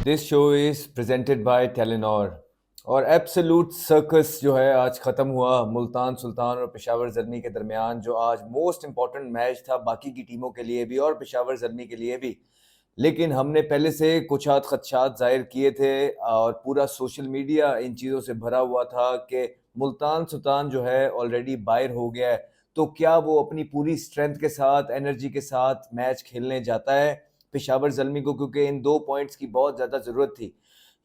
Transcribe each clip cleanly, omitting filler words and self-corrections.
This show is presented by Telenor. और absolute circus जो है आज ख़त्म हुआ मुल्तान सुल्तान और पेशावर ज़ल्मी के दरमियान, जो आज मोस्ट इम्पॉर्टेंट मैच था बाकी की टीमों के लिए भी और पेशावर ज़ल्मी के लिए भी। लेकिन हमने पहले से कुछ खदशात ज़ाहिर किए थे और पूरा सोशल मीडिया इन चीज़ों से भरा हुआ था कि मुल्तान सुल्तान जो है ऑलरेडी बाहर हो गया है, तो क्या वो अपनी पूरी स्ट्रेंथ के साथ, एनर्जी के साथ मैच खेलने जाता है पेशावर ज़ल्मी को, क्योंकि इन 2 पॉइंट्स की बहुत ज़्यादा ज़रूरत थी।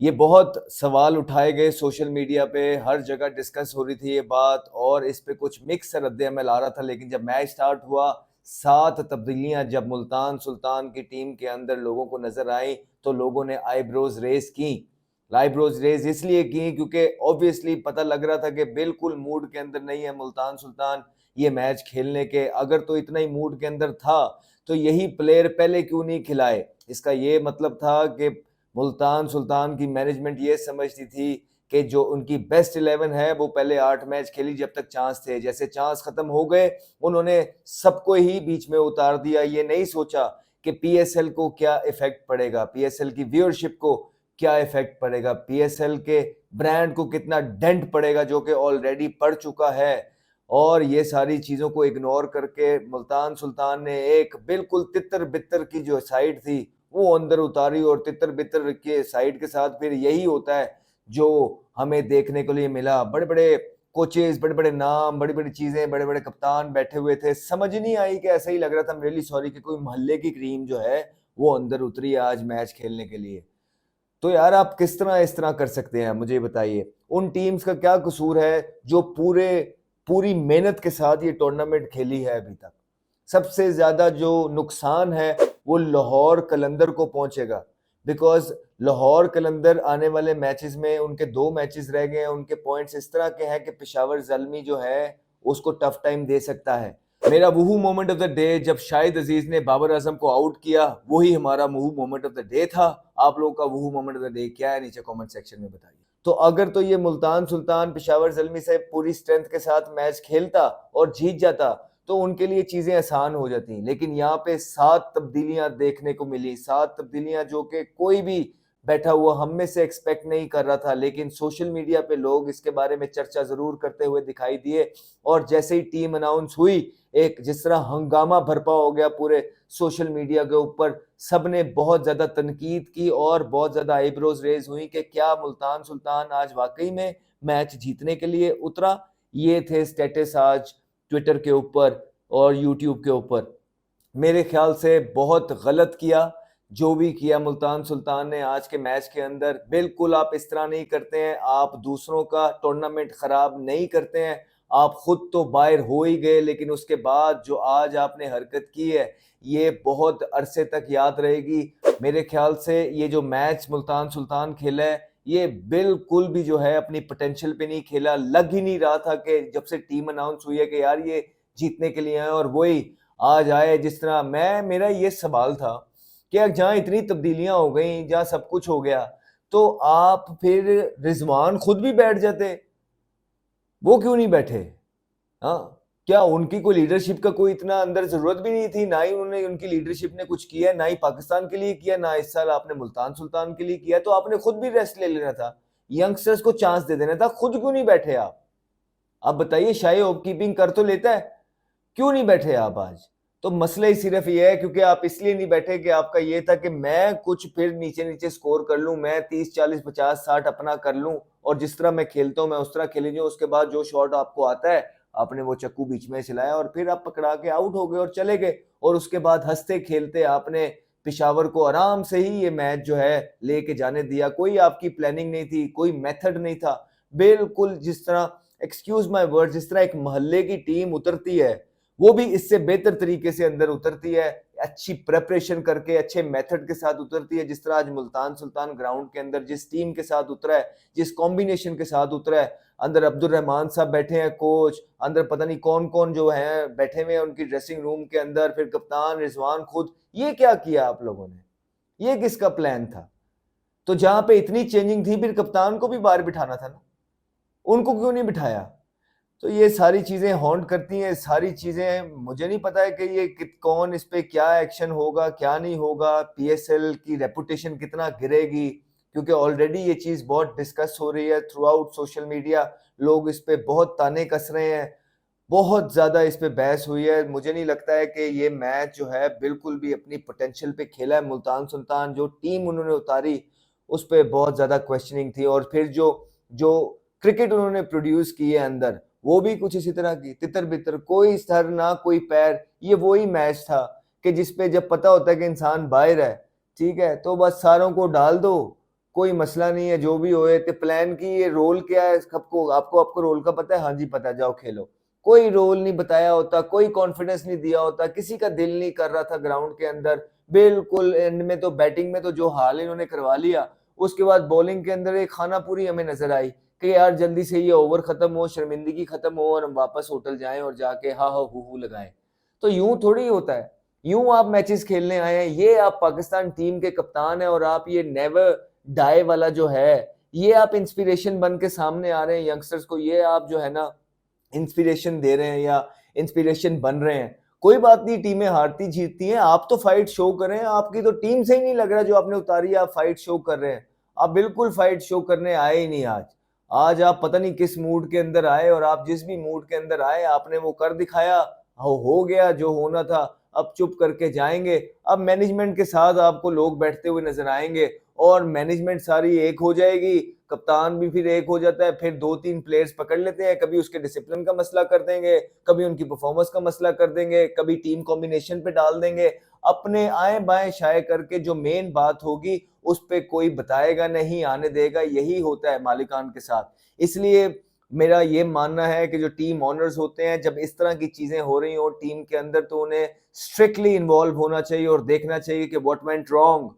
ये बहुत सवाल उठाए गए सोशल मीडिया पे, हर जगह डिस्कस हो रही थी ये बात और इस पे कुछ मिक्स रद्द-ए-अमल आ रहा था। लेकिन जब मैच स्टार्ट हुआ, 7 तब्दीलियां जब मुल्तान सुल्तान की टीम के अंदर लोगों को नजर आई, तो लोगों ने आईब्रोज रेज की। आईब्रोज रेज इसलिए की क्योंकि ऑब्वियसली पता लग रहा था कि बिल्कुल मूड के अंदर नहीं है मुल्तान सुल्तान ये मैच खेलने के। अगर तो इतना ही मूड के अंदर था तो यही प्लेयर पहले क्यों नहीं खिलाए। इसका ये मतलब था कि मुल्तान सुल्तान की मैनेजमेंट ये समझती थी कि जो उनकी बेस्ट 11 है वो पहले 8 मैच खेली जब तक चांस थे। जैसे चांस खत्म हो गए, उन्होंने सबको ही बीच में उतार दिया। ये नहीं सोचा कि पीएसएल को क्या इफेक्ट पड़ेगा, पीएसएल की व्यूअरशिप को क्या इफेक्ट पड़ेगा, पीएसएल के ब्रांड को कितना डेंट पड़ेगा, जो कि ऑलरेडी पड़ चुका है। और ये सारी चीजों को इग्नोर करके मुल्तान सुल्तान ने एक बिल्कुल तितर बितर की जो साइड थी वो अंदर उतारी, और तितर बितर के साइड के साथ फिर यही होता है जो हमें देखने को लिए मिला। बड़े बड़े कोचेस, बड़े बड़े नाम, बड़ी बड़ी चीजें, बड़े बड़े कप्तान बैठे हुए थे। समझ नहीं आई कि ऐसा ही लग रहा था, रियली सॉरी, कि कोई मोहल्ले की क्रीम जो है वो अंदर उतरी है आज मैच खेलने के लिए। तो यार आप किस तरह इस तरह कर सकते हैं, मुझे बताइए। उन टीम्स का क्या कसूर है जो पूरी मेहनत के साथ ये टूर्नामेंट खेली है अभी तक। सबसे ज्यादा जो नुकसान है वो लाहौर कलंदर को पहुंचेगा, बिकॉज लाहौर कलंदर आने वाले मैचेस में उनके 2 मैचेस रह गए हैं, उनके पॉइंट्स इस तरह के हैं कि पेशावर ज़ल्मी जो है उसको टफ टाइम दे सकता है। मेरा वहू मोमेंट ऑफ द डे जब शाहिद अजीज ने बाबर आजम को आउट किया, वही हमारा वहू मोमेंट ऑफ द डे था। आप लोगों का वहू मोमेंट ऑफ द डे क्या है, नीचे कमेंट सेक्शन में बताइए। तो अगर तो ये मुल्तान सुल्तान पेशावर ज़ल्मी से पूरी स्ट्रेंथ के साथ मैच खेलता और जीत जाता तो उनके लिए चीजें आसान हो जाती। लेकिन यहाँ पे 7 तब्दीलियां देखने को मिली, 7 तब्दीलियां जो कि कोई भी बैठा हुआ हम में से एक्सपेक्ट नहीं कर रहा था। लेकिन सोशल मीडिया पे लोग इसके बारे में चर्चा जरूर करते हुए दिखाई दिए, और जैसे ही टीम अनाउंस हुई, एक जिस तरह हंगामा भरपा हो गया पूरे सोशल मीडिया के ऊपर। सबने बहुत ज्यादा तनकीद की और बहुत ज्यादा आईब्रोज रेज हुई कि क्या मुल्तान सुल्तान आज वाकई में मैच जीतने के लिए उतरा। ये थे स्टेटस आज ट्विटर के ऊपर और यूट्यूब के ऊपर। मेरे ख्याल से बहुत गलत किया जो भी किया मुल्तान सुल्तान ने आज के मैच के अंदर। बिल्कुल आप इस तरह नहीं करते हैं, आप दूसरों का टूर्नामेंट खराब नहीं करते हैं। आप खुद तो बाहर हो ही गए, लेकिन उसके बाद जो आज आपने हरकत की है ये बहुत अरसे तक याद रहेगी। मेरे ख्याल से ये जो मैच मुल्तान सुल्तान खेला है ये बिल्कुल भी जो है अपनी पोटेंशियल पे नहीं खेला। लग ही नहीं रहा था कि जब से टीम अनाउंस हुई है कि यार ये जीतने के लिए आए, और वही आज आए। जिस तरह मेरा ये सवाल था कि जहां इतनी तब्दीलियां हो गई, जहां सब कुछ हो गया, तो आप फिर रिजवान खुद भी बैठ जाते, वो क्यों नहीं बैठे? हाँ, क्या उनकी कोई लीडरशिप का कोई इतना अंदर जरूरत भी नहीं थी? ना ही उन्होंने, उनकी लीडरशिप ने कुछ किया, ना ही पाकिस्तान के लिए किया, ना इस साल आपने मुल्तान सुल्तान के लिए किया। तो आपने खुद भी रेस्ट ले लेना था, यंगस्टर्स को चांस दे देना था। खुद क्यों नहीं बैठे आप? आप बताइए, शाही ऑफ कीपिंग कर तो लेता है, क्यों नहीं बैठे आप आज? तो मसला ही सिर्फ ये है क्योंकि आप इसलिए नहीं बैठे कि आपका ये था कि मैं कुछ फिर नीचे नीचे स्कोर कर लूं, मैं 30 40 50 60 अपना कर लूं, और जिस तरह मैं खेलता हूं मैं उस तरह खेली जाऊं। उसके बाद जो शॉट आपको आता है, आपने वो चक्कू बीच में चलाया और फिर आप पकड़ा के आउट हो गए और चले गए। और उसके बाद हंसते खेलते आपने पिशावर को आराम से ही ये मैच जो है लेके जाने दिया। कोई आपकी प्लानिंग नहीं थी, कोई मेथड नहीं था। बिल्कुल जिस तरह, एक्सक्यूज माय वर्ड, जिस तरह एक मोहल्ले की टीम उतरती है वो भी इससे बेहतर तरीके से अंदर उतरती है, अच्छी प्रेपरेशन करके, अच्छे मेथड के साथ उतरती है। जिस तरह आज मुल्तान सुल्तान ग्राउंड के अंदर जिस टीम के साथ उतरा है, जिस कॉम्बिनेशन के साथ उतरा है, अंदर अब्दुल रहमान साहब बैठे हैं कोच, अंदर पता नहीं कौन कौन जो है बैठे हुए हैं उनकी ड्रेसिंग रूम के अंदर, फिर कप्तान रिजवान खुद। ये क्या किया आप लोगों ने? ये किसका प्लान था? तो जहां पे इतनी चेंजिंग थी फिर कप्तान को भी बाहर बिठाना था ना, उनको क्यों नहीं बिठाया? तो ये सारी चीजें हॉन्ट करती हैं, सारी चीजें। मुझे नहीं पता है कि ये कौन इस पे क्या एक्शन होगा, क्या नहीं होगा, पीएसएल की रेपुटेशन कितना गिरेगी। क्योंकि ऑलरेडी ये चीज़ बहुत डिस्कस हो रही है थ्रू आउट सोशल मीडिया। लोग इस पे बहुत ताने कस रहे हैं, बहुत ज़्यादा इस पे बहस हुई है। मुझे नहीं लगता है कि ये मैच जो है बिल्कुल भी अपनी पोटेंशियल पे खेला है। मुल्तान सुल्तान जो टीम उन्होंने उतारी उस पे बहुत ज़्यादा क्वेश्चनिंग थी, और फिर जो जो क्रिकेट उन्होंने प्रोड्यूस की है अंदर, वो भी कुछ इसी तरह की तितर-बितर, कोई सर ना कोई पैर। ये वही मैच था कि जिसपे जब पता होता है कि इंसान बाहर है, ठीक है, तो बस सारों को डाल दो, कोई मसला नहीं है, जो भी होए। ते प्लान की ये रोल क्या है सबको, आपको रोल का पता है? हाँ जी पता है, जाओ खेलो। कोई रोल नहीं बताया होता, कोई कॉन्फिडेंस नहीं दिया होता, किसी का दिल नहीं कर रहा था ग्राउंड के अंदर। बिल्कुल एंड में तो बैटिंग में तो जो हाल इन्होंने करवा लिया, उसके बाद बॉलिंग के अंदर एक खाना पूरी हमें नजर आई कि यार जल्दी से ये ओवर खत्म हो, शर्मिंदगी खत्म हो और हम वापस होटल जाएं और जाके हा हा हू हू लगाएं। तो यूं थोड़ी होता है, यूं आप मैचेस खेलने आए हैं। ये आप पाकिस्तान टीम के कप्तान हैं और आप ये नेवर डाई वाला जो है, ये आप इंस्पिरेशन बन के सामने आ रहे हैं यंगस्टर्स को, ये आप जो है ना इंस्पिरेशन दे रहे हैं या इंस्पिरेशन बन रहे हैं। कोई बात नहीं, टीमें हारती जीतती हैं, आप तो फाइट शो करें। आपकी तो टीम से ही नहीं लग रहा जो आपने उतारी है आप फाइट शो कर रहे हैं। आप बिल्कुल फाइट शो करने आए ही नहीं आज। आज आप पता नहीं किस मूड के अंदर आए, और आप जिस भी मूड के अंदर आए आपने वो कर दिखाया। हो गया जो होना था, अब चुप करके जाएंगे। अब मैनेजमेंट के साथ आपको लोग बैठते हुए नजर आएंगे और मैनेजमेंट सारी एक हो जाएगी, कप्तान भी फिर एक हो जाता है, फिर 2-3 प्लेयर्स पकड़ लेते हैं, कभी उसके डिसिप्लिन का मसला कर देंगे, कभी उनकी परफॉर्मेंस का मसला कर देंगे, कभी टीम कॉम्बिनेशन पे डाल देंगे। अपने आए बाएं शाये करके जो मेन बात होगी उस पे कोई बताएगा नहीं, आने देगा। यही होता है मालिकान के साथ। इसलिए मेरा ये मानना है कि जो टीम ऑनर्स होते हैं, जब इस तरह की चीजें हो रही हो टीम के अंदर, तो उन्हें स्ट्रिक्टली इन्वॉल्व होना चाहिए और देखना चाहिए कि what went wrong.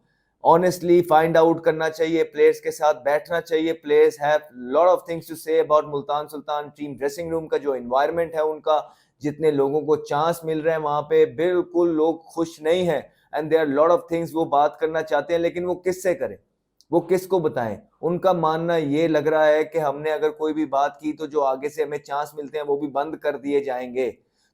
Honestly find out करना चाहिए, प्लेयर्स के साथ बैठना चाहिए। Players have lot of things to say about Multan Sultan team. Dressing room का जो एनवायरनमेंट है उनका, जितने लोगों को चांस मिल रहे हैं वहां पे, बिल्कुल लोग खुश नहीं है। And there lot of things वो बात करना चाहते हैं, लेकिन वो किससे करें, वो किसको बताएं। उनका मानना ये लग रहा है कि हमने अगर कोई भी बात की तो जो आगे से हमें चांस मिलते हैं वो भी बंद कर दिए जाएंगे।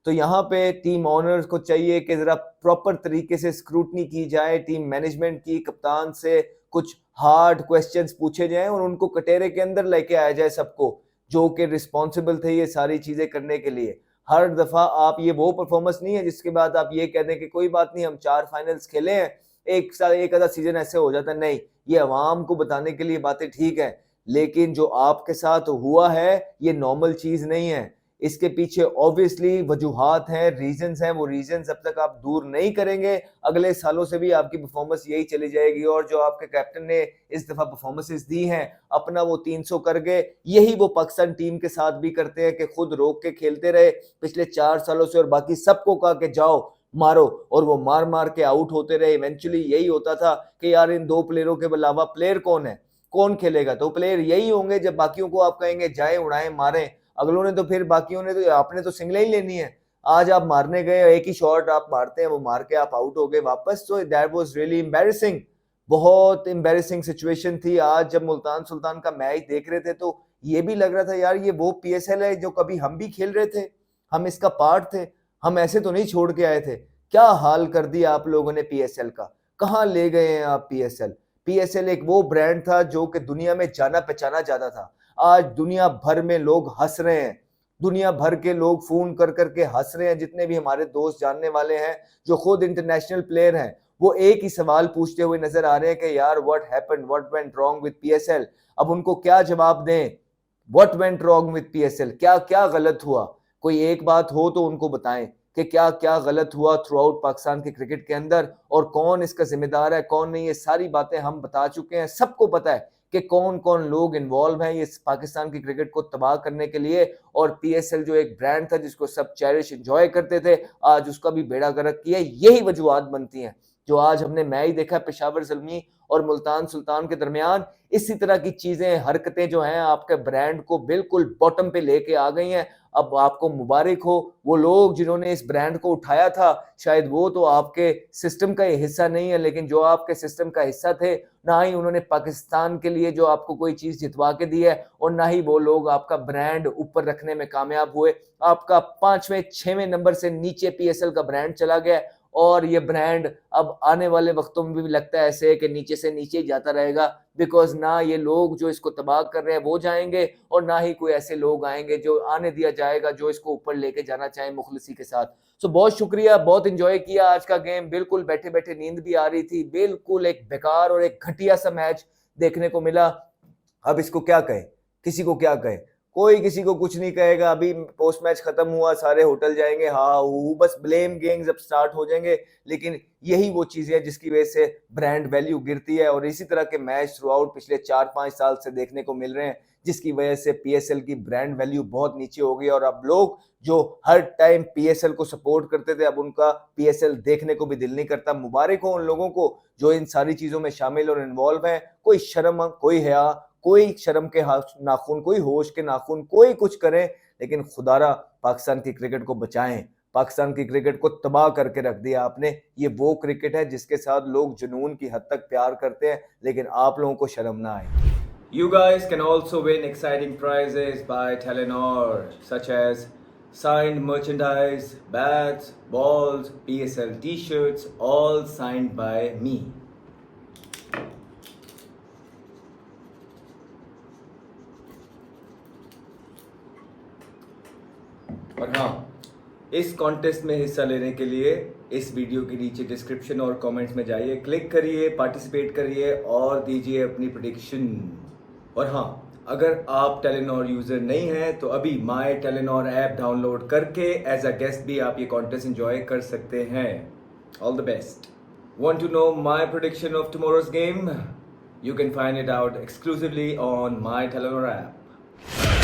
तो यहाँ पे टीम ऑनर्स को चाहिए कि जरा प्रॉपर तरीके से स्क्रूटनी की जाए टीम मैनेजमेंट की, कप्तान से कुछ हार्ड क्वेश्चंस पूछे जाएं और उनको कटेरे के अंदर लेके आया जाए सबको, जो कि रिस्पॉन्सिबल थे ये सारी चीजें करने के लिए। हर दफा आप ये वो परफॉर्मेंस नहीं है जिसके बाद आप ये कह दें कि कोई बात नहीं हम 4 फाइनल्स खेले हैं, एक साल एक आधा सीजन ऐसे हो जाता है। नहीं, ये अवाम को बताने के लिए बातें ठीक है, लेकिन जो आपके साथ हुआ है ये नॉर्मल चीज नहीं है। इसके पीछे ऑब्वियसली वजूहात हैं, रीजंस हैं। वो रीजंस जब तक आप दूर नहीं करेंगे, अगले सालों से भी आपकी परफॉर्मेंस यही चली जाएगी। और जो आपके कैप्टन ने इस दफा परफॉर्मेंसेस दी हैं, अपना वो 300 कर गए, यही वो पाकिस्तान टीम के साथ भी करते हैं कि खुद रोक के खेलते रहे पिछले 4 सालों से, और बाकी सबको कहा कि जाओ मारो, और वो मार मार के आउट होते रहे। इवेंचुअली यही होता था कि यार इन 2 प्लेयरों के अलावा प्लेयर कौन है, कौन खेलेगा? तो प्लेयर यही होंगे। जब बाकियों को आप कहेंगे जाए उड़ाएं मारें, अगलों ने तो फिर बाकियों ने तो आपने तो सिंगलें ही लेनी है। आज आप मारने गए, एक ही शॉट आप मारते हैं, वो मार के आप आउट हो गए वापस। तो दैट वाज रियली एम्बैरेसिंग, बहुत एम्बैरेसिंग सिचुएशन थी। आज जब मुल्तान सुल्तान का मैच देख रहे थे तो ये भी लग रहा था यार ये वो पीएसएल है जो कभी हम भी खेल रहे थे, हम इसका पार्ट थे, हम ऐसे तो नहीं छोड़ के आए थे। क्या हाल कर दिया आप लोगों ने पीएसएल का, कहाँ ले गए हैं आप पीएसएल? पीएसएल एक वो ब्रांड था जो कि दुनिया में जाना पहचाना जाता था। आज दुनिया भर में लोग हंस रहे हैं, दुनिया भर के लोग फोन कर करके हंस रहे हैं। जितने भी हमारे दोस्त जानने वाले हैं जो खुद इंटरनेशनल प्लेयर हैं, वो एक ही सवाल पूछते हुए नजर आ रहे हैं कि यार what happened, what went wrong with PSL. अब उनको क्या जवाब दें? What went wrong with PSL, क्या क्या गलत हुआ? कोई एक बात हो तो उनको बताएं कि क्या क्या गलत हुआ थ्रू आउट पाकिस्तान के क्रिकेट के अंदर, और कौन इसका जिम्मेदार है कौन नहीं। ये सारी बातें हम बता चुके हैं, सबको पता है कि कौन कौन लोग इन्वॉल्व हैं ये पाकिस्तान की क्रिकेट को तबाह करने के लिए। और पीएसएल जो एक ब्रांड था जिसको सब चेरिश एंजॉय करते थे, आज उसका भी बेड़ा गर्क किया। यही वजूहत बनती हैं जो आज हमने मैच देखा पेशावर ज़ल्मी और मुल्तान सुल्तान के दरमियान। इसी तरह की चीजें, हरकतें जो हैं आपके ब्रांड को बिल्कुल बॉटम पे लेके आ गई हैं। अब आपको मुबारक हो, वो लोग जिन्होंने इस ब्रांड को उठाया था, शायद वो तो आपके सिस्टम का हिस्सा नहीं है, लेकिन जो आपके सिस्टम का हिस्सा थे, ना ही उन्होंने पाकिस्तान के लिए जो आपको कोई चीज जितवा के दी है, और ना ही वो लोग आपका ब्रांड ऊपर रखने में कामयाब हुए। आपका 5वें 6वें नंबर से नीचे पीएसएल का ब्रांड चला गया, और ये ब्रांड अब आने वाले वक्तों में भी लगता है ऐसे कि नीचे से नीचे ही जाता रहेगा, बिकॉज ना ये लोग जो इसको तबाह कर रहे हैं वो जाएंगे और ना ही कोई ऐसे लोग आएंगे जो आने दिया जाएगा जो इसको ऊपर लेके जाना चाहे मुखलिसी के साथ। सो बहुत शुक्रिया, बहुत इंजॉय किया आज का गेम। बिल्कुल बैठे बैठे नींद भी आ रही थी, बिल्कुल एक बेकार और एक घटिया सा मैच देखने को मिला। अब इसको क्या कहे, किसी को क्या कहे, कोई किसी को कुछ नहीं कहेगा। अभी पोस्ट मैच खत्म हुआ, सारे होटल जाएंगे, हाँ बस ब्लेम गेम्स अब स्टार्ट हो जाएंगे। लेकिन यही वो चीजें हैं जिसकी वजह से ब्रांड वैल्यू गिरती है, और इसी तरह के मैच थ्रू आउट पिछले 4-5 साल से देखने को मिल रहे हैं, जिसकी वजह से पीएसएल की ब्रांड वैल्यू बहुत नीचे हो गई। और अब लोग जो हर टाइम पीएसएल को सपोर्ट करते थे, अब उनका पीएसएल देखने को भी दिल नहीं करता। मुबारक हो उन लोगों को जो इन सारी चीजों में शामिल और इन्वॉल्व हैं। कोई शर्म, कोई हया, कोई शर्म के नाखून, कोई होश के नाखून, कोई कुछ करे, लेकिन खुदारा पाकिस्तान की क्रिकेट को बचाएं। पाकिस्तान की क्रिकेट को तबाह करके रख दिया आपने। ये वो क्रिकेट है जिसके साथ लोग जुनून की हद तक प्यार करते हैं, लेकिन आप लोगों को शर्म ना आए। You guys can also win exciting prizes by Telenor, such as signed merchandise, bats, balls, PSL t-shirts, all signed by me. और हाँ, इस कॉन्टेस्ट में हिस्सा लेने के लिए इस वीडियो के नीचे डिस्क्रिप्शन और कमेंट्स में जाइए, क्लिक करिए, पार्टिसिपेट करिए और दीजिए अपनी प्रेडिक्शन। और हाँ, अगर आप टेलीनॉर यूजर नहीं हैं तो अभी माय टेलीनॉर ऐप डाउनलोड करके एज अ गेस्ट भी आप ये कॉन्टेस्ट एंजॉय कर सकते हैं। All the best. Want to know my prediction of tomorrow's game? You can find it out exclusively on my Telenor app.